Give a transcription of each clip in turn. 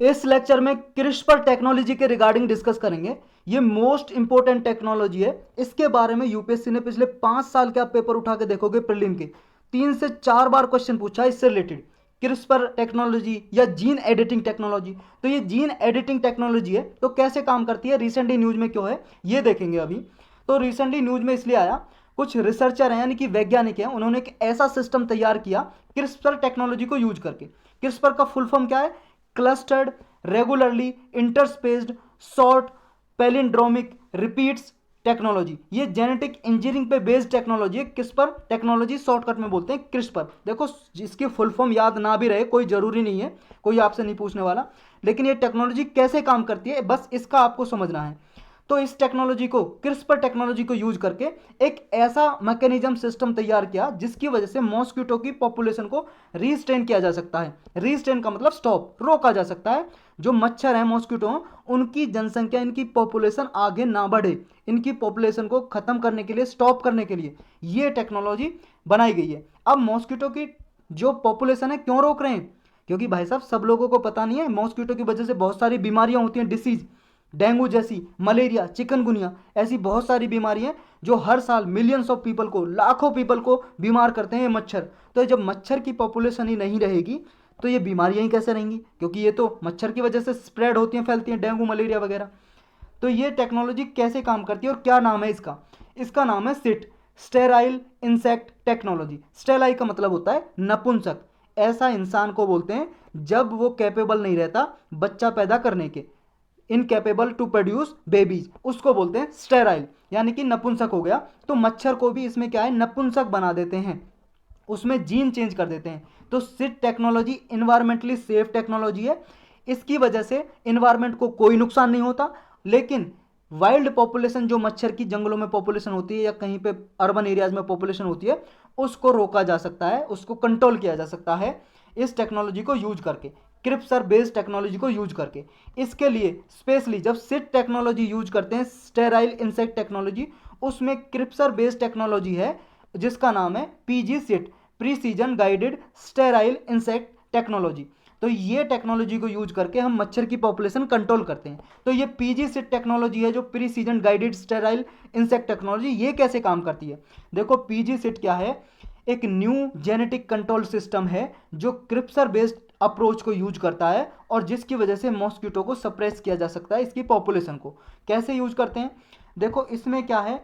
इस लेक्चर में CRISPR technology के रिगार्डिंग डिस्कस करेंगे। ये मोस्ट इंपॉर्टेंट टेक्नोलॉजी है। इसके बारे में यूपीएससी ने पिछले 5 साल के आप पेपर उठा के देखोगे प्रीलिम के 3 से 4 बार क्वेश्चन पूछा है इससे रिलेटेड। क्रिस्पर टेक्नोलॉजी या जीन एडिटिंग टेक्नोलॉजी, तो ये जीन एडिटिंग टेक्नोलॉजी है तो कैसे काम करती है, रिसेंटली न्यूज में क्यों है, ये देखेंगे अभी। तो रिसेंटली न्यूज में इसलिए आया, कुछ रिसर्चर हैं यानी कि वैज्ञानिक हैं, उन्होंने एक ऐसा सिस्टम तैयार किया क्रिस्पर टेक्नोलॉजी को यूज करके। क्रिस्पर का फुल फॉर्म क्या है? Clustered regularly interspaced short palindromic repeats technology. ये जेनेटिक इंजीनियरिंग पे बेस्ड टेक्नोलॉजी है। क्रिस्पर टेक्नोलॉजी शॉर्टकट में बोलते हैं क्रिस्पर। देखो इसकी फुल फॉर्म याद ना भी रहे कोई जरूरी नहीं है, कोई आपसे नहीं पूछने वाला, लेकिन ये टेक्नोलॉजी कैसे काम करती है बस इसका आपको समझना है। तो इस टेक्नोलॉजी को, क्रिस्पर टेक्नोलॉजी को यूज करके एक ऐसा मैकेनिज्म सिस्टम तैयार किया जिसकी वजह से मॉस्किटो की पॉपुलेशन को रीस्ट्रेन किया जा सकता है। रीस्ट्रेन का मतलब स्टॉप, रोका जा सकता है। जो मच्छर है मॉस्किटो, उनकी जनसंख्या, इनकी पॉपुलेशन आगे ना बढ़े, इनकी पॉपुलेशन को खत्म करने के लिए, स्टॉप करने के लिए ये टेक्नोलॉजी बनाई गई है। अब मॉस्किटो की जो पॉपुलेशन है क्यों रोक रहे हैं? क्योंकि भाई साहब सब लोगों को पता नहीं है मॉस्किटो की वजह से बहुत सारी बीमारियां होती हैं, डिसीज, डेंगू जैसी, मलेरिया, चिकनगुनिया, ऐसी बहुत सारी बीमारियां जो हर साल मिलियंस ऑफ पीपल को, लाखों पीपल को बीमार करते हैं ये मच्छर। तो जब मच्छर की पॉपुलेशन ही नहीं रहेगी तो ये बीमारियां ही कैसे रहेंगी? क्योंकि ये तो मच्छर की वजह से स्प्रेड होती हैं, फैलती हैं, डेंगू मलेरिया वगैरह। तो ये टेक्नोलॉजी कैसे काम करती है और क्या नाम है इसका? इसका नाम है SIT, sterile insect technology. Sterile का मतलब होता है नपुंसक। ऐसा इंसान को बोलते हैं जब वो कैपेबल नहीं रहता बच्चा पैदा करने के, इनकेपेबल टू प्रोड्यूस बेबीज, उसको बोलते हैं स्टेराइल, यानी कि नपुंसक हो गया। तो मच्छर को भी इसमें क्या है, नपुंसक बना देते हैं, उसमें जीन चेंज कर देते हैं। तो SIT technology environmentally safe technology है। इसकी वजह से इन्वायरमेंट को कोई नुकसान नहीं होता, लेकिन वाइल्ड पॉपुलेशन, जो मच्छर की जंगलों में पॉपुलेशन होती है या कहीं पे अर्बन एरियाज में पॉपुलेशन होती है, उसको रोका जा सकता है, उसको कंट्रोल किया जा सकता है इस टेक्नोलॉजी को यूज करके, क्रिप्सर बेस्ड टेक्नोलॉजी को यूज करके। इसके लिए स्पेशली जब सिट टेक्नोलॉजी यूज करते हैं, स्टेराइल इंसेक्ट टेक्नोलॉजी, उसमें क्रिप्सर बेस्ड टेक्नोलॉजी है जिसका नाम है PG SIT, precision guided sterile insect technology. तो ये टेक्नोलॉजी को यूज करके हम मच्छर की पॉपुलेशन कंट्रोल करते हैं। तो ये पीजी सिट टेक्नोलॉजी है जो precision guided sterile insect technology, ये कैसे काम करती है? देखो पीजी सिट क्या है, एक न्यू जेनेटिक कंट्रोल सिस्टम है जो क्रिप्सर बेस्ड अप्रोच को यूज करता है और जिसकी वजह से मॉस्किटो को सप्रेस किया जा सकता है, इसकी पॉपुलेशन को। कैसे यूज करते हैं? देखो इसमें क्या है,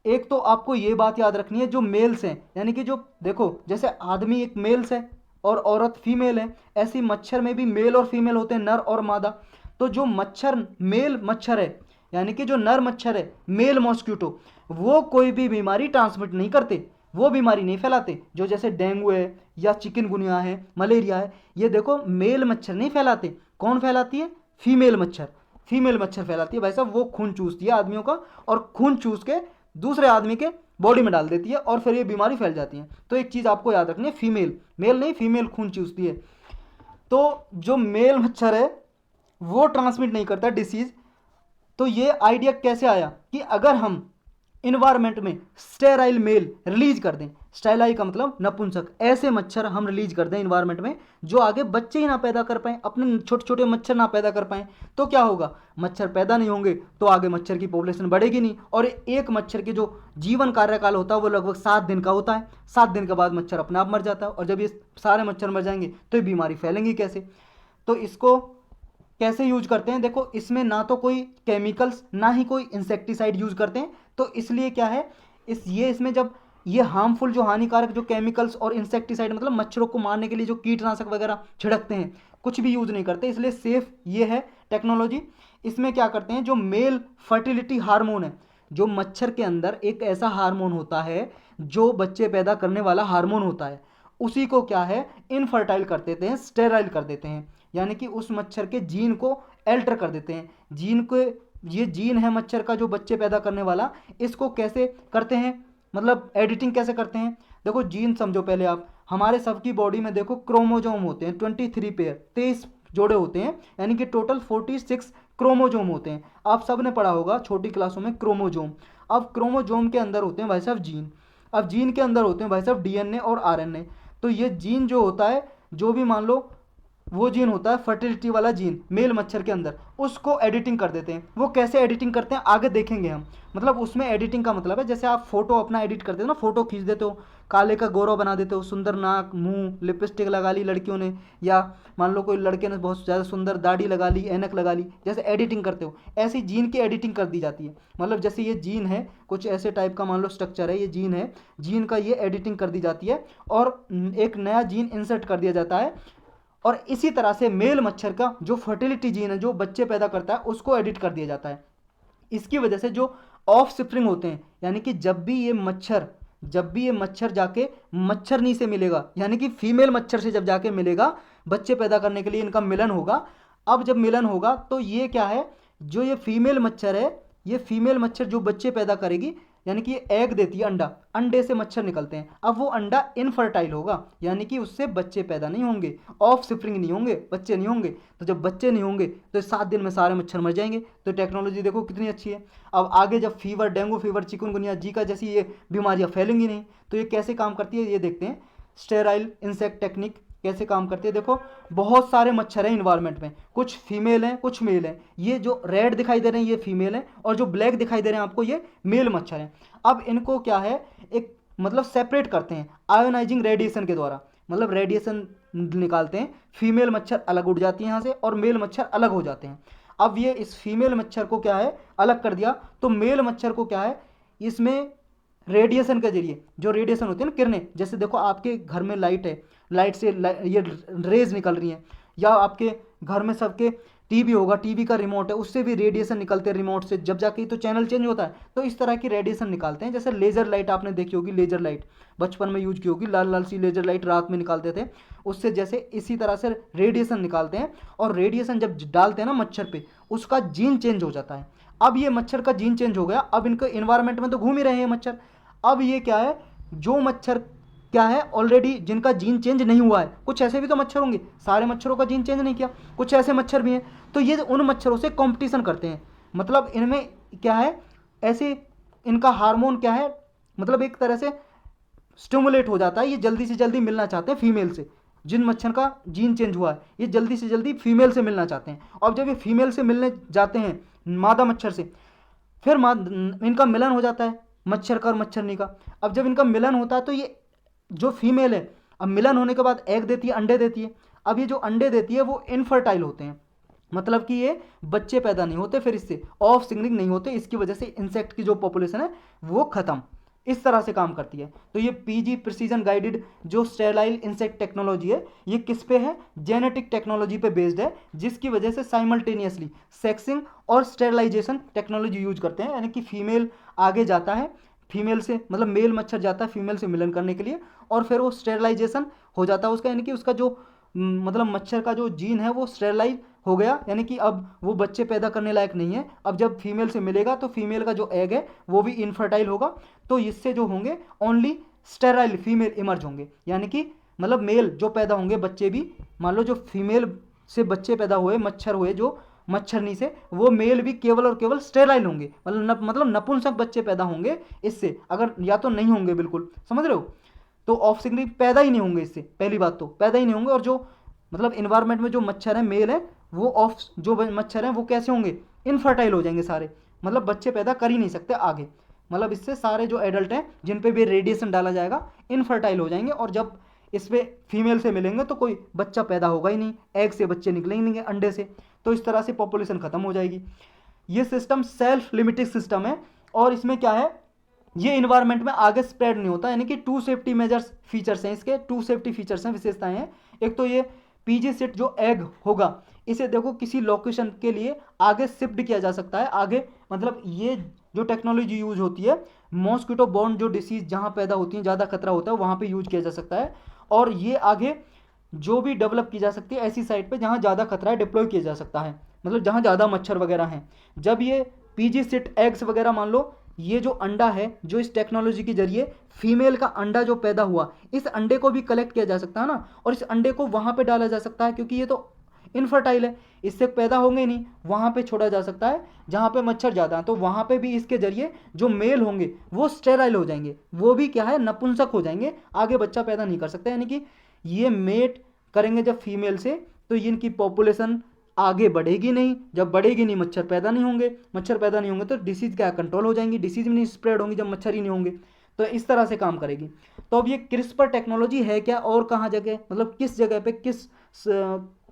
एक तो आपको ये बात याद रखनी है, जो मेल्स हैं, यानी कि जो, देखो जैसे आदमी एक मेल्स है और औरत फीमेल है, ऐसी मच्छर में भी मेल और फीमेल होते हैं, नर और मादा। तो जो मच्छर मेल मच्छर है, यानी कि जो नर मच्छर है, मेल मॉस्किटो, वो कोई भी बीमारी ट्रांसमिट नहीं करते, वो बीमारी नहीं फैलाते। जो जैसे डेंगू है या चिकनगुनिया है, मलेरिया है, ये देखो मेल मच्छर नहीं फैलाते। कौन फैलाती है? फीमेल मच्छर। फीमेल मच्छर फैलाती है भाई साहब। वो खून चूसती है आदमियों का और खून चूस के दूसरे आदमी के बॉडी में डाल देती है और फिर ये बीमारी फैल जाती है। तो एक चीज़ आपको याद रखनी है, फीमेल, मेल नहीं, फीमेल खून चूसती है। तो जो मेल मच्छर है वो ट्रांसमिट नहीं करता डिसीज। तो ये आइडिया कैसे आया कि अगर हम इन्वायरमेंट में स्टेराइल मेल रिलीज कर दें, स्टेराइल का मतलब नपुंसक, ऐसे मच्छर हम रिलीज कर दें इन्वायरमेंट में जो आगे बच्चे ही ना पैदा कर पाएं, अपने छोटे छोटे मच्छर ना पैदा कर पाएं, तो क्या होगा? मच्छर पैदा नहीं होंगे तो आगे मच्छर की पॉपुलेशन बढ़ेगी नहीं। और एक मच्छर के जो जीवन कार्यकाल होता है वो लगभग 7 दिन का होता है। 7 दिन के बाद मच्छर अपने आप मर जाता है, और जब ये सारे मच्छर मर जाएंगे तो ये बीमारी फैलेंगी कैसे? तो इसको कैसे यूज करते हैं? देखो इसमें ना तो कोई केमिकल्स ना ही कोई इंसेक्टिसाइड यूज करते हैं। तो इसलिए क्या है, इसमें जब ये हार्मफुल, जो हानिकारक जो केमिकल्स और इंसेक्टिसाइड, मतलब मच्छरों को मारने के लिए जो कीटनाशक वगैरह छिड़कते हैं, कुछ भी यूज नहीं करते, इसलिए सेफ ये है टेक्नोलॉजी। इसमें क्या करते हैं, जो मेल फर्टिलिटी हार्मोन है, जो मच्छर के अंदर एक ऐसा हार्मोन होता है जो बच्चे पैदा करने वाला हार्मोन होता है, उसी को क्या है, इनफर्टाइल कर देते हैं, स्टेराइल कर देते हैं, यानी कि उस मच्छर के जीन को एल्टर कर देते हैं। जीन को, ये जीन है मच्छर का जो बच्चे पैदा करने वाला, इसको कैसे करते हैं, मतलब एडिटिंग कैसे करते हैं? देखो जीन समझो पहले आप, हमारे सबकी बॉडी में देखो क्रोमोजोम होते हैं 23 पेयर, 23 जोड़े होते हैं, यानी कि टोटल 46 क्रोमोजोम होते हैं। आप सब ने पढ़ा होगा छोटी क्लासों में क्रोमोजोम। अब क्रोमोजोम के अंदर होते हैं भाई साहब जीन, अब जीन के अंदर होते हैं भाई साहब डीएनए और आरएनए। तो ये जीन जो होता है, जो भी मान लो वो जीन होता है फर्टिलिटी वाला जीन मेल मच्छर के अंदर, उसको एडिटिंग कर देते हैं। वो कैसे एडिटिंग करते हैं आगे देखेंगे हम। मतलब उसमें एडिटिंग का मतलब है जैसे आप फोटो अपना एडिट करते हो ना, फोटो खींच देते हो, काले का गोरा बना देते हो, सुंदर नाक मुंह लिपस्टिक लगा ली लड़कियों ने, या मान लो कोई लड़के ने बहुत ज़्यादा सुंदर दाढ़ी लगा ली, ऐनक लगा ली, जैसे एडिटिंग करते हो ऐसी जीन की एडिटिंग कर दी जाती है। मतलब जैसे ये जीन है कुछ ऐसे टाइप का, मान लो स्ट्रक्चर है, ये जीन है, जीन का ये एडिटिंग कर दी जाती है और एक नया जीन इंसर्ट कर दिया जाता है। और इसी तरह से मेल मच्छर का जो फर्टिलिटी जीन है जो बच्चे पैदा करता है उसको एडिट कर दिया जाता है। इसकी वजह से जो ऑफ स्प्रिंग होते हैं, यानी कि जब भी ये मच्छर जाके मच्छरनी से मिलेगा, यानी कि फीमेल मच्छर से जब जाके मिलेगा बच्चे पैदा करने के लिए इनका मिलन होगा। अब जब मिलन होगा तो ये क्या है, जो ये फीमेल मच्छर है, ये फीमेल मच्छर जो बच्चे पैदा करेगी, यानी कि ये एग देती है, अंडा, अंडे से मच्छर निकलते हैं। अब वो अंडा इनफर्टाइल होगा, यानी कि उससे बच्चे पैदा नहीं होंगे, ऑफ स्प्रिंग नहीं होंगे, बच्चे नहीं होंगे। तो जब बच्चे नहीं होंगे तो 7 दिन में सारे मच्छर मर जाएंगे। तो टेक्नोलॉजी देखो कितनी अच्छी है। अब आगे जब fever, dengue fever, chikungunya, Zika जैसी ये बीमारियां फैलेंगी नहीं, तो ये कैसे काम करती है ये देखते हैं। स्टेराइल इंसेक्ट टेक्निक कैसे काम करती है, देखो बहुत सारे मच्छर हैं इन्वायरमेंट में, कुछ फीमेल हैं कुछ मेल हैं। ये जो रेड दिखाई दे रहे हैं ये फीमेल हैं और जो ब्लैक दिखाई दे रहे हैं आपको ये मेल मच्छर हैं। अब इनको क्या है, एक मतलब सेपरेट करते हैं आयोनाइजिंग रेडिएशन के द्वारा, मतलब रेडिएशन निकालते हैं, फीमेल मच्छर अलग उड़ जाती है यहाँ से और मेल मच्छर अलग हो जाते हैं। अब ये इस फीमेल मच्छर को क्या है अलग कर दिया, तो मेल मच्छर को क्या है इसमें रेडिएशन के जरिए, जो रेडिएशन होती है ना किरणें, जैसे देखो आपके घर में लाइट है, लाइट से ये रेज निकल रही हैं, या आपके घर में सबके टीवी होगा, टीवी का रिमोट है उससे भी रेडिएशन निकलते हैं रिमोट से, जब जाके तो चैनल चेंज होता है। तो इस तरह की रेडिएशन निकालते हैं। जैसे लेजर लाइट आपने देखी होगी, लेजर लाइट बचपन में यूज की होगी, लाल लाल सी लेजर लाइट रात में निकालते थे उससे, जैसे इसी तरह से रेडिएशन निकालते हैं। और रेडिएशन जब डालते हैं ना मच्छर पे, उसका जीन चेंज हो जाता है। अब ये मच्छर का जीन चेंज हो गया, अब इनके इन्वायरमेंट में तो घूम ही रहे हैं मच्छर। अब ये क्या है, जो मच्छर क्या है ऑलरेडी जिनका जीन चेंज नहीं हुआ है, कुछ ऐसे भी तो मच्छर होंगे, सारे मच्छरों का जीन चेंज नहीं किया, कुछ ऐसे मच्छर भी हैं, तो ये उन मच्छरों से कंपटीशन करते हैं। मतलब इनमें क्या है, ऐसे इनका हार्मोन क्या है, मतलब एक तरह से स्टिमुलेट हो जाता है, ये जल्दी से जल्दी मिलना चाहते हैं फीमेल से। जिन मच्छर का जीन चेंज हुआ है ये जल्दी से जल्दी फीमेल से मिलना चाहते हैं, और जब ये फीमेल से मिलने जाते हैं मादा मच्छर से, फिर इनका मिलन हो जाता है मच्छर का और मच्छरनी का। अब जब इनका मिलन होता है तो ये जो फीमेल है, अब मिलन होने के बाद एग देती है, अंडे देती है। अब ये जो अंडे देती है वो इनफर्टाइल होते हैं, मतलब कि ये बच्चे पैदा नहीं होते, फिर इससे ऑफ स्प्रिंग नहीं होते, इसकी वजह से इंसेक्ट की जो पॉपुलेशन है वो खत्म। इस तरह से काम करती है। तो ये पीजी प्रिसीजन गाइडेड जो स्टेराइल इंसेक्ट टेक्नोलॉजी है, ये किस पे है, जेनेटिक टेक्नोलॉजी पे बेस्ड है, जिसकी वजह से साइमल्टेनियसली सेक्सिंग और स्टेरलाइजेशन टेक्नोलॉजी यूज करते हैं। यानी कि फीमेल आगे जाता है, फीमेल से मतलब मेल मच्छर जाता है फीमेल से मिलन करने के लिए, और फिर वो स्टेरलाइजेशन हो जाता है उसका, यानी कि उसका जो मतलब मच्छर का जो जीन है वो स्टेरलाइज हो गया, यानी कि अब वो बच्चे पैदा करने लायक नहीं है। अब जब फीमेल से मिलेगा तो फीमेल का जो एग है वो भी इनफर्टाइल होगा, तो इससे जो होंगे ओनली स्टेराइल फीमेल इमर्ज होंगे, यानी कि मतलब मेल जो पैदा होंगे बच्चे भी, मान लो जो फीमेल से बच्चे पैदा हुए मच्छर हुए जो मच्छरनी से, वो मेल भी केवल और केवल स्टेराइल होंगे, मतलब नपुंसक बच्चे पैदा होंगे इससे, अगर या तो नहीं होंगे, बिल्कुल समझ रहे हो। तो ऑफस्प्रिंग पैदा ही नहीं होंगे इससे, पहली बात तो पैदा ही नहीं होंगे। और जो मतलब इन्वायरमेंट में जो मच्छर है मेल है वो जो मच्छर हैं वो कैसे होंगे, इनफर्टाइल हो जाएंगे सारे, मतलब बच्चे पैदा कर ही नहीं सकते आगे। मतलब इससे सारे जो एडल्ट हैं जिन पे भी रेडिएशन डाला जाएगा इनफर्टाइल हो जाएंगे, और जब इस पर फीमेल से मिलेंगे तो कोई बच्चा पैदा होगा ही नहीं, एग से बच्चे निकलेंगे नहीं अंडे से, तो इस तरह से पॉपुलेशन खत्म हो जाएगी। ये सिस्टम सेल्फ लिमिटिंग सिस्टम है, और इसमें क्या है, ये इन्वायरमेंट में आगे स्प्रेड नहीं होता, यानी कि 2 सेफ्टी मेजर्स फीचर्स हैं इसके, 2 सेफ्टी फीचर्स हैं, विशेषताएं हैं। एक तो ये पीजी सिट जो एग होगा इसे देखो किसी लोकेशन के लिए आगे शिफ्ट किया जा सकता है, आगे मतलब ये जो टेक्नोलॉजी यूज होती है मॉस्किटो बॉर्न जो डिसीज जहाँ पैदा होती है, ज़्यादा खतरा होता है वहाँ पे यूज किया जा सकता है, और ये आगे जो भी डेवलप की जा सकती है ऐसी साइट पे जहाँ ज़्यादा खतरा है डिप्लॉय किया जा सकता है, मतलब जहाँ ज़्यादा मच्छर वगैरह हैं। जब ये पीजी सिट एग्स वगैरह मान लो, ये जो अंडा है जो इस टेक्नोलॉजी के जरिए फीमेल का अंडा जो पैदा हुआ, इस अंडे को भी कलेक्ट किया जा सकता है ना, और इस अंडे को वहाँ पे डाला जा सकता है, क्योंकि ये तो इनफर्टाइल है, इससे पैदा होंगे नहीं, वहाँ पे छोड़ा जा सकता है जहाँ पे मच्छर ज़्यादा है, तो वहाँ पे भी इसके जरिए जो मेल होंगे वो स्टेराइल हो जाएंगे, वो भी क्या है नपुंसक हो जाएंगे, आगे बच्चा पैदा नहीं कर सकते। यानी कि ये मेट करेंगे जब फीमेल से तो इनकी पॉपुलेशन आगे बढ़ेगी नहीं, जब बढ़ेगी नहीं मच्छर पैदा नहीं होंगे, मच्छर पैदा नहीं होंगे तो डिसीज क्या कंट्रोल हो जाएंगी, डिसीज भी नहीं स्प्रेड होंगी जब मच्छर ही नहीं होंगे। तो इस तरह से काम करेगी। तो अब ये क्रिस्पर टेक्नोलॉजी है क्या और कहाँ जगह, मतलब किस जगह पे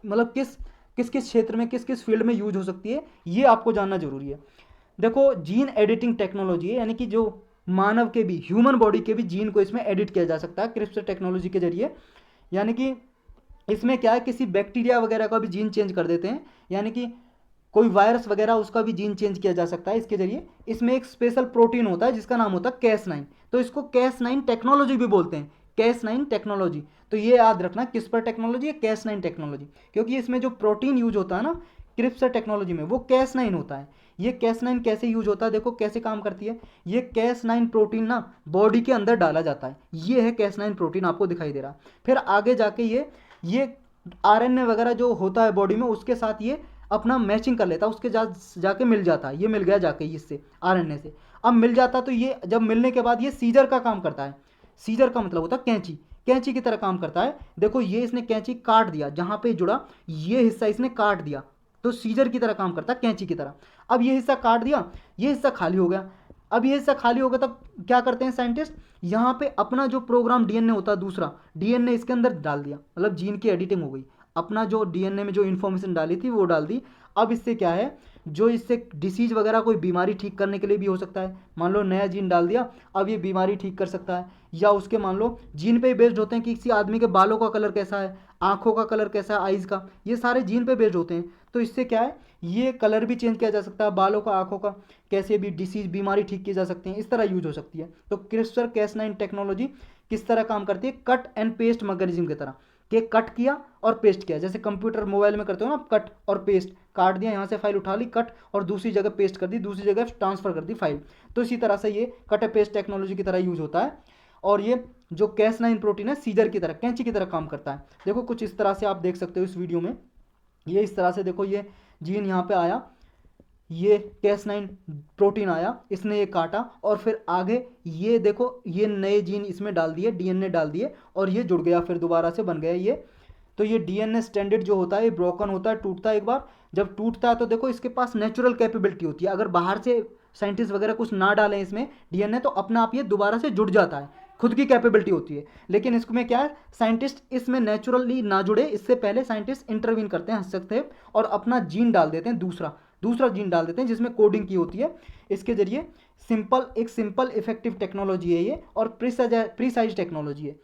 मतलब किस किस क्षेत्र में किस किस फील्ड में यूज हो सकती है, ये आपको जानना जरूरी है। देखो जीन एडिटिंग टेक्नोलॉजी है, यानी कि जो मानव के भी, ह्यूमन बॉडी के भी जीन को इसमें एडिट किया जा सकता है क्रिस्पर टेक्नोलॉजी के जरिए। यानी कि इसमें क्या है, किसी बैक्टीरिया वगैरह का भी जीन चेंज कर देते हैं, यानी कि कोई वायरस वगैरह उसका भी जीन चेंज किया जा सकता है इसके जरिए। इसमें एक स्पेशल प्रोटीन होता है जिसका नाम होता है Cas9, तो इसको Cas9 टेक्नोलॉजी भी बोलते हैं, Cas9 टेक्नोलॉजी। तो ये याद रखना, क्रिस्पर टेक्नोलॉजी है Cas9 टेक्नोलॉजी, क्योंकि इसमें जो प्रोटीन यूज होता है ना क्रिस्पर टेक्नोलॉजी में, वो Cas9 होता है। ये Cas9 कैसे यूज होता है, देखो कैसे काम करती है। ये Cas9 प्रोटीन ना बॉडी के अंदर डाला जाता है, ये है Cas9 प्रोटीन, आपको दिखाई दे रहा। फिर आगे जाके ये RNA वगैरह जो होता है बॉडी में उसके साथ ये अपना मैचिंग कर लेता है, उसके जाके मिल जाता है, ये मिल गया जाके इससे RNA से। अब मिल जाता तो ये जब मिलने के बाद ये सीजर का काम करता है। सीजर का मतलब होता है कैंची, कैंची की तरह काम करता है। देखो ये इसने कैंची काट दिया, जहां पे जुड़ा ये हिस्सा इसने काट दिया, तो सीजर की तरह काम करता है, कैंची की तरह। अब ये हिस्सा काट दिया, ये हिस्सा खाली हो गया। अब ये हिस्सा खाली हो गया तब क्या करते हैं साइंटिस्ट, यहाँ पे अपना जो प्रोग्राम DNA होता है दूसरा, DNA इसके अंदर डाल दिया, मतलब जीन की एडिटिंग हो गई। अपना जो DNA में जो इन्फॉर्मेशन डाली थी वो डाल दी। अब इससे क्या है, जो इससे डिसीज वगैरह कोई बीमारी ठीक करने के लिए भी हो सकता है। मान लो नया जीन डाल दिया, अब ये बीमारी ठीक कर सकता है। या उसके मान लो जीन पे ही बेस्ड होते हैं कि किसी आदमी के बालों का कलर कैसा है, आंखों का कलर कैसा है, आइज़ का, ये सारे जीन पे बेस्ड होते हैं। तो इससे क्या है, ये कलर भी चेंज किया जा सकता है बालों का, आंखों का, कैसे भी डिसीज बीमारी ठीक की जा सकती है, इस तरह यूज हो सकती है। तो क्रिस्पर Cas9 टेक्नोलॉजी किस तरह काम करती है, कट एंड पेस्ट मैकेनिज्म की तरह, कि कट किया और पेस्ट किया, जैसे कंप्यूटर मोबाइल में करते हो ना, कट और पेस्ट, काट दिया यहाँ से फाइल उठा ली, कट और दूसरी जगह पेस्ट कर दी, दूसरी जगह ट्रांसफर कर दी फाइल। तो इसी तरह से ये कट एंड पेस्ट टेक्नोलॉजी की तरह यूज होता है। और ये जो Cas9 प्रोटीन है सीजर की तरह, कैंची की तरह काम करता है। देखो कुछ इस तरह से आप देख सकते हो इस वीडियो में, ये इस तरह से देखो, ये जीन यहाँ पे आया, ये Cas9 प्रोटीन आया, इसने ये काटा और फिर आगे ये देखो ये नए जीन इसमें डाल दिए, DNA डाल दिए और ये जुड़ गया, फिर दोबारा से बन गया ये। तो ये DNA स्टैंडर्ड जो होता है ये ब्रोकन होता है, टूटता है एक बार। जब टूटता है तो देखो इसके पास नेचुरल कैपेबिलिटी होती है, अगर बाहर से साइंटिस्ट वगैरह कुछ ना डालें इसमें DNA, तो अपना आप ये दोबारा से जुड़ जाता है, खुद की कैपेबिलिटी होती है। लेकिन इसमें क्या है, साइंटिस्ट इसमें नेचुरली ना जुड़े इससे पहले साइंटिस्ट इंटरवीन करते हैं हस्तक्षेप, और अपना जीन डाल देते हैं, दूसरा जीन डाल देते हैं जिसमें कोडिंग की होती है। इसके जरिए एक सिंपल इफेक्टिव टेक्नोलॉजी है ये, और प्रीसाइज टेक्नोलॉजी है।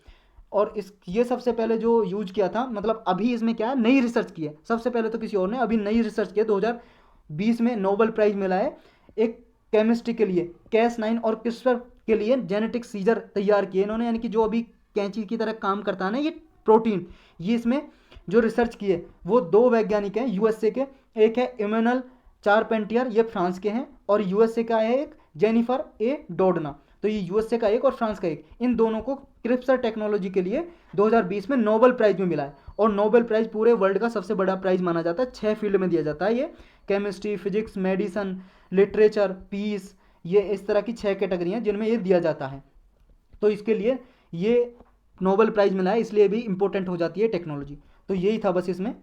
और ये सबसे पहले जो यूज किया था, मतलब अभी इसमें क्या है, नई रिसर्च की है, सबसे पहले तो किसी और ने, अभी नई रिसर्च की है, 2020 में नोबेल प्राइज मिला है एक केमिस्ट्री के लिए, Cas9 और क्रिस्पर के लिए जेनेटिक सीजर तैयार किए इन्होंने। यानी कि जो अभी कैंची की तरह काम करता है ना ये प्रोटीन, ये इसमें जो रिसर्च की है वो दो वैज्ञानिक हैं USA के, एक है इमैनुअल चारपेंटियर, ये फ्रांस के हैं, और USA का है एक जेनिफर ए डोडना। तो ये USA का एक और फ्रांस का एक, इन दोनों को क्रिस्पर टेक्नोलॉजी के लिए 2020 में नोबेल प्राइज में मिला है। और नोबेल प्राइज पूरे वर्ल्ड का सबसे बड़ा प्राइज माना जाता है, 6 फील्ड में दिया जाता है ये, chemistry, physics, medicine, literature, peace, ये इस तरह की 6 कैटेगरी हैं जिनमें ये दिया जाता है। तो इसके लिए ये नोबेल प्राइज मिला है, इसलिए भी इंपॉर्टेंट हो जाती है टेक्नोलॉजी। तो यही था बस इसमें।